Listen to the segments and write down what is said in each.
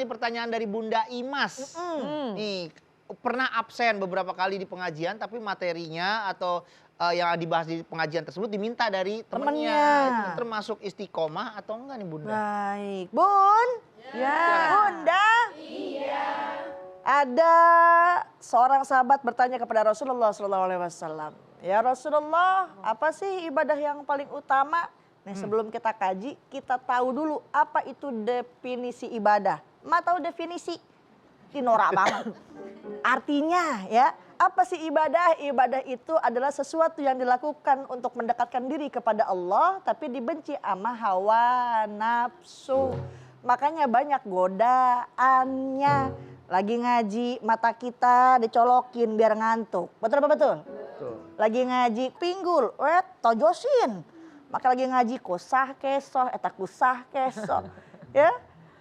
nih pertanyaan dari Bunda Imas. Nih, pernah absen beberapa kali di pengajian tapi materinya atau yang dibahas di pengajian tersebut diminta dari temennya. Itu termasuk istiqomah atau enggak nih Bunda? Baik, Bun. Ya. Bunda. Iya. Ada seorang sahabat bertanya kepada Rasulullah SAW. Ya Rasulullah, apa sih ibadah yang paling utama? Nah, sebelum kita kaji, kita tahu dulu apa itu definisi ibadah. Ma tahu definisi? Norak banget. Artinya ya, apa sih ibadah? Ibadah itu adalah sesuatu yang dilakukan untuk mendekatkan diri kepada Allah, tapi dibenci sama hawa nafsu. Makanya banyak godaannya. Lagi ngaji, mata kita dicolokin biar ngantuk. Betul apa betul? Betul. Lagi ngaji, pinggul, tojosin. Maka lagi ngaji, kusah kesoh, kusah kesoh. Ya,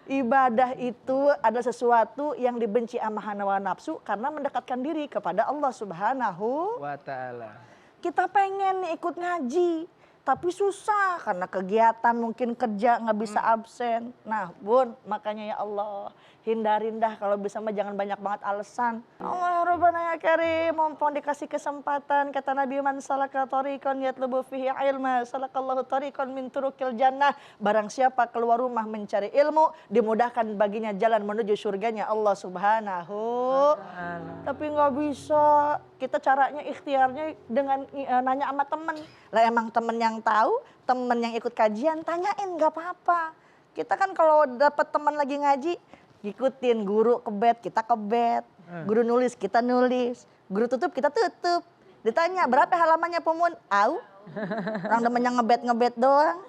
ibadah itu adalah sesuatu yang dibenci sama hawa nafsu karena mendekatkan diri kepada Allah Subhanahu wa Ta'ala. Kita pengen nih ikut ngaji, tapi susah karena kegiatan mungkin kerja nggak bisa absen. Nah Bun, makanya ya Allah, hindarin dah kalau bisa mah jangan banyak banget alasan. Allah Rabbana ya Karim, mumpung dikasih kesempatan, kata Nabi man salaka tariqan yatlubu fihi ilma salakallahu tariqan min turukil jannah. Barang siapa keluar rumah mencari ilmu, dimudahkan baginya jalan menuju surganya Allah Subhanahu. Tapi nggak bisa. Kita caranya ikhtiarnya dengan nanya sama temen. Lah emang temen yang tahu, temen yang ikut kajian, tanyain nggak apa-apa. Kita kan kalau dapat teman lagi ngaji, ngikutin guru ke bed, kita ke bed. Guru nulis, kita nulis. Guru tutup, kita tutup. Ditanya berapa halamannya Pemun? Au. Orang demennya ngebet doang.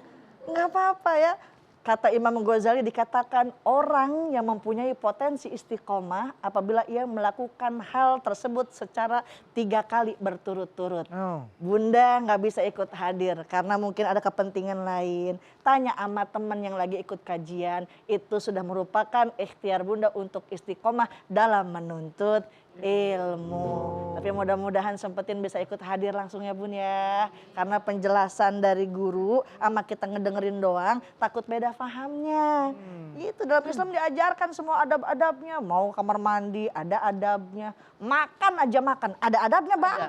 Nggak apa-apa ya. Kata Imam Ghazali dikatakan orang yang mempunyai potensi istiqomah apabila ia melakukan hal tersebut secara 3 kali berturut-turut. Bunda nggak bisa ikut hadir karena mungkin ada kepentingan lain. Tanya sama teman yang lagi ikut kajian, itu sudah merupakan ikhtiar Bunda untuk istiqomah dalam menuntut ilmu. Tapi mudah-mudahan sempetin bisa ikut hadir langsung ya Bun ya. Karena penjelasan dari guru sama kita ngedengerin doang takut beda pahamnya. Itu dalam Islam diajarkan semua adab-adabnya. Mau kamar mandi ada adabnya. Makan aja makan ada adabnya Bang.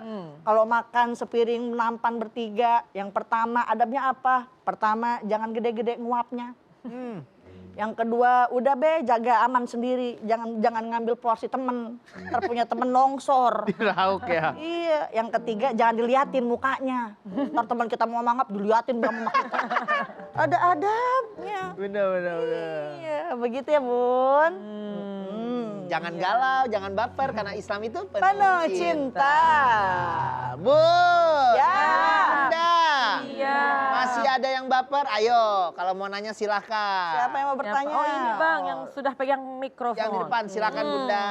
Kalau makan sepiring nampan bertiga, yang pertama adabnya apa? Pertama jangan gede-gede nguapnya. Yang kedua, udah be jaga aman sendiri, jangan ngambil porsi temen, ntar punya temen longsor. Dirauk ya. Iya, yang ketiga jangan diliatin mukanya, ntar teman kita mau mangap diliatin sama kita. Ada adabnya. Bener. Iya, begitu ya Bun. Jangan galau, jangan baper karena Islam itu penuh cinta. Bun. Ya. Bunda. Iya. Masih ada yang baper? Ayo, kalau mau nanya silahkan. Siapa yang mau bertanya? Oh ini Bang yang sudah pegang mikrofon. Yang di depan silakan Bunda.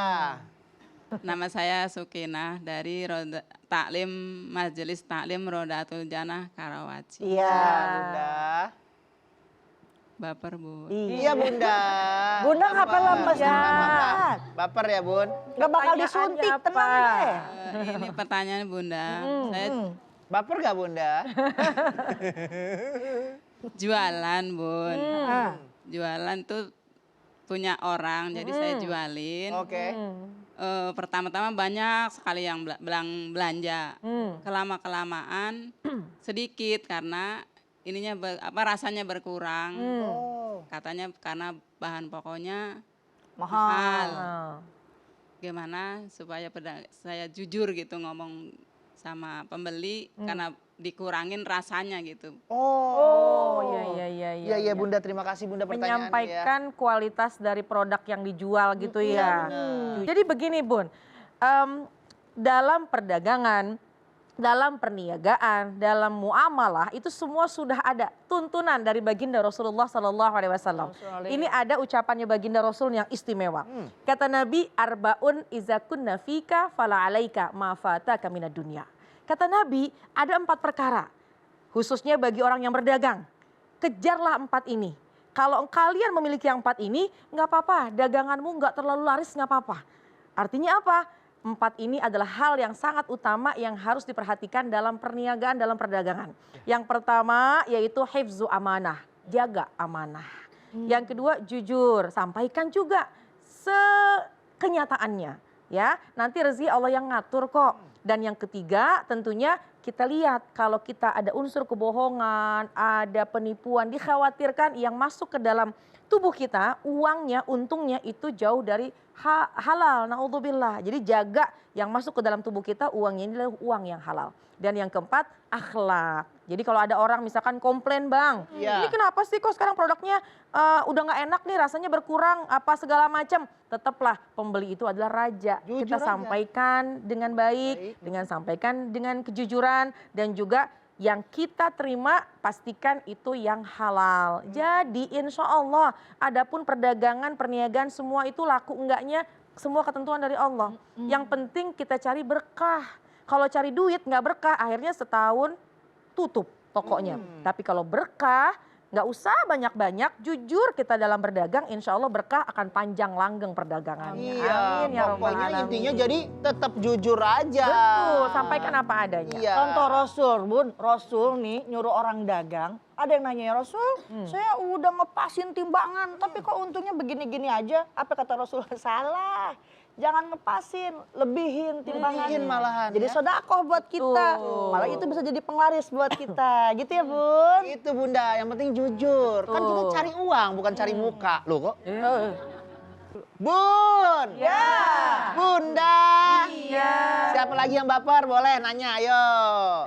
Nama saya Sukinah dari Majelis Taklim Rodatul Jannah Karawaci. Iya. Bunda. Baper Bu. Iya Bunda. Bunda ngapa lemes Ya. banget? Baper ya Bun? Gak bakal disuntik, tenang deh. Ini pertanyaan Bunda. Saya Baper gak Bunda? jualan Bun. Jualan tuh punya orang, jadi saya jualin. Oke. Pertama-tama banyak sekali yang belanja. Kelama-kelamaan sedikit karena ininya rasanya berkurang. Katanya karena bahan pokoknya mahal. Gimana supaya saya jujur gitu ngomong sama pembeli karena dikurangin rasanya gitu. Iya Bunda, terima kasih Bunda pertanyaannya. Menyampaikan kualitas dari produk yang dijual gitu ya. Jadi begini Bun, dalam perdagangan, dalam perniagaan, dalam muamalah itu semua sudah ada tuntunan dari baginda Rasulullah SAW. Ini ada ucapannya baginda Rasul yang istimewa. Kata Nabi, arbaun izakun nafika fala alaika ma fataka minad dunya. Kata Nabi, ada 4 perkara khususnya bagi orang yang berdagang. Kejarlah 4 ini. Kalau kalian memiliki yang 4 ini, nggak apa-apa, daganganmu nggak terlalu laris nggak apa-apa. Artinya apa? 4 ini adalah hal yang sangat utama yang harus diperhatikan dalam perniagaan, dalam perdagangan. Yang pertama yaitu hifzu amanah, jaga amanah. Yang kedua jujur, sampaikan juga. sekenyataannya ya. Nanti rezeki Allah yang ngatur kok. Dan yang ketiga tentunya kita lihat kalau kita ada unsur kebohongan, ada penipuan, dikhawatirkan yang masuk ke dalam tubuh kita, uangnya, untungnya itu jauh dari halal, naudzubillah. Jadi jaga yang masuk ke dalam tubuh kita, uangnya ini adalah uang yang halal. Dan yang keempat, akhlak. Jadi kalau ada orang misalkan komplain, Bang, Iya. ini kenapa sih kok sekarang produknya udah nggak enak nih, rasanya berkurang, apa segala macam. Tetaplah pembeli itu adalah raja. Jujur Kita aja. sampaikan dengan baik, dengan sampaikan dengan kejujuran, dan juga yang kita terima pastikan itu yang halal. Jadi insya Allah adapun perdagangan, perniagaan semua itu laku enggaknya semua ketentuan dari Allah. Yang penting kita cari berkah. Kalau cari duit nggak berkah akhirnya setahun tutup tokonya. Tapi kalau berkah nggak usah banyak-banyak, jujur kita dalam berdagang insya Allah berkah akan panjang langgeng perdagangannya. Iya, Amin ya rabbal pokoknya alamin. intinya jadi tetap jujur aja. Betul, sampaikan apa adanya. Iya. Contoh Rasul, Bun. Rasul nih nyuruh orang dagang. Ada yang nanya, ya Rasul, saya udah ngepasin timbangan, tapi kok untungnya begini-gini aja. Apa kata Rasul? Salah. Jangan ngepasin, lebihin timbangannya. Lebihin malahan, Jadi ya. sodakoh buat kita. Tuh. Malah itu bisa jadi penglaris buat kita. Gitu ya, Bun? Itu Bunda, yang penting jujur. Kan kita Betul. cari uang, bukan cari muka. Loh kok? Eh. Bun! Ya. Bunda! Iya. Siapa lagi yang baper? Boleh nanya, ayo.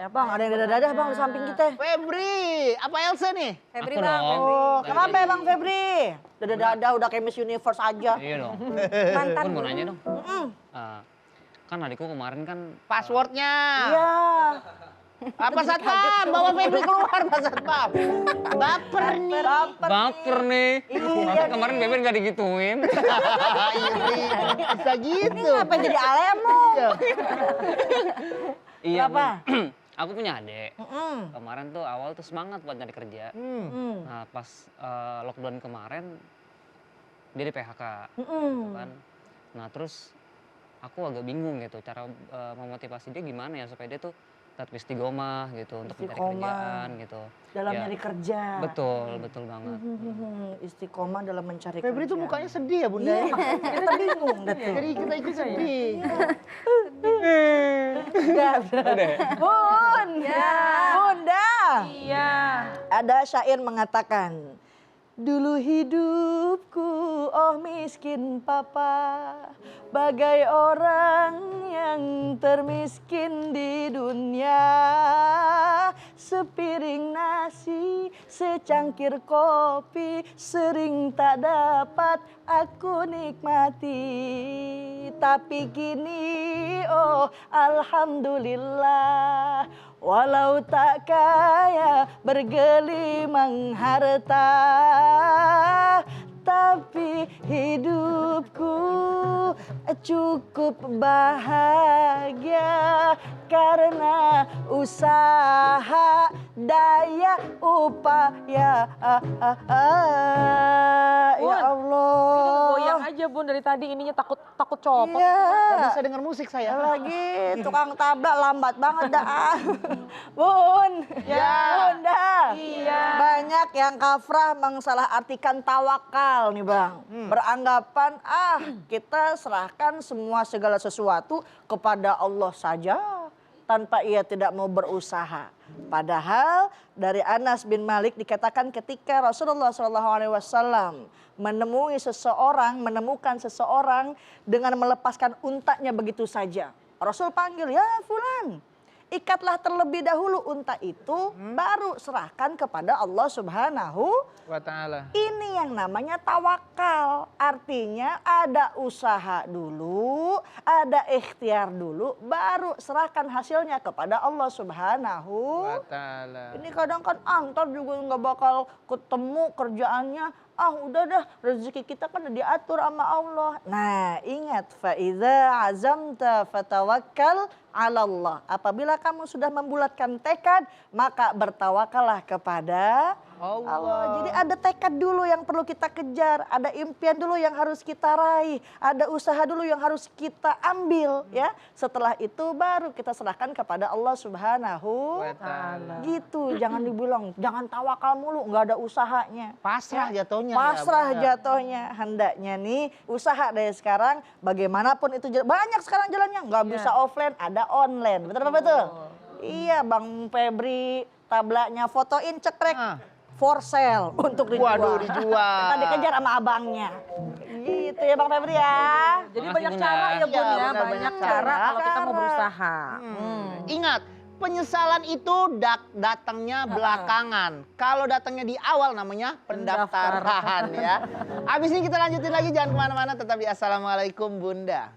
Ya Bang, ada yang dadah-dadah Bang di samping kita. Febri, apa Elsa nih? Aku dong. Oh, kenapa ya Bang Febri? Dadah-dadah udah kayak Miss Universe aja. Iya dong. Mantan. Pun mau nanya dong. Mm-mm. Kan adikku kemarin kan Passwordnya. Iya. Apa Satpam? Bawa Febri keluar, Pak Satpam. Baper nih. baper nih. Iya Masa kemarin Beben gak digituin. Iri, bisa gitu. Apa jadi alemu? Iya. Kenapa? Ben. Aku punya adik. Mm-mm. Kemarin tuh awal tuh semangat buat nyari kerja. Mm. Nah pas lockdown kemarin dia di PHK. Mm-mm. Kan. Nah terus aku agak bingung gitu cara memotivasi dia gimana ya supaya dia tuh tetap istiqomah gitu untuk mencari Istiqomah. kerjaan gitu. Dalam Ya, nyari kerja. betul banget. Istiqomah dalam mencari Febri kerja. tuh mukanya sedih ya Bunda. Iya, kita bingung dah tuh. Jadi kita ikut sedih. Udah. Bun, Bunda. Iya. Ada syair mengatakan, dulu hidupku oh miskin papa, bagai orang yang termiskin di dunia. Sepiring nasi, secangkir kopi, sering tak dapat aku nikmati. Tapi kini oh alhamdulillah, walau tak kaya bergelimang harta, tapi hidupku cukup bahagia karena usaha daya upaya. Ya Allah. Goyang aja Bun dari tadi ininya takut copot. Iya. Gak bisa denger musik saya. Lagi tukang tabrak lambat banget dah. Bun. Ya. Bunda. Iya. Banyak yang kafrah mensalahartikan tawakal nih Bang. Beranggapan kita serahkan semua segala sesuatu kepada Allah saja tanpa ia tidak mau berusaha. Padahal dari Anas bin Malik dikatakan ketika Rasulullah SAW menemukan seseorang dengan melepaskan untanya begitu saja. Rasul panggil, ya fulan, ikatlah terlebih dahulu unta itu, baru serahkan kepada Allah Subhanahu Wa ta'ala. ini yang namanya tawakal. Artinya ada usaha dulu, ada ikhtiar dulu, baru serahkan hasilnya kepada Allah Subhanahu. Wa ta'ala. Ini kadang kan antar juga nggak bakal ketemu kerjaannya. Udah dah, rezeki kita kan udah diatur sama Allah. Nah ingat, fa'idha azamta fatawakkal 'ala Allah. Apabila kamu sudah membulatkan tekad, maka bertawakallah kepada Allah. Jadi ada tekad dulu yang perlu kita kejar, ada impian dulu yang harus kita raih, ada usaha dulu yang harus kita ambil ya. Setelah itu baru kita serahkan kepada Allah Subhanahu wa Ta'ala. Gitu, jangan dibilang jangan tawakal mulu, nggak ada usahanya. Pasrah jatuhnya. Pasrah ya, jatuhnya. Hendaknya nih usaha dari sekarang bagaimanapun itu banyak sekarang jalannya, nggak bisa offline, ada online. Betul apa betul? Iya, Bang Febri, tablaknya fotoin cekrek. For sale untuk dijual. Waduh, dijual. Kita dikejar sama abangnya. Gitu ya Bang Febri ya. Jadi Makasih, banyak Bunda. cara ya Bun Iya, ya, benar, banyak banyak cara kalau kita mau cara. berusaha. Ingat, penyesalan itu datangnya belakangan. Kalau datangnya di awal namanya pendaftaran ya. Abis ini kita lanjutin lagi, jangan kemana-mana, tetap di Assalamualaikum Bunda.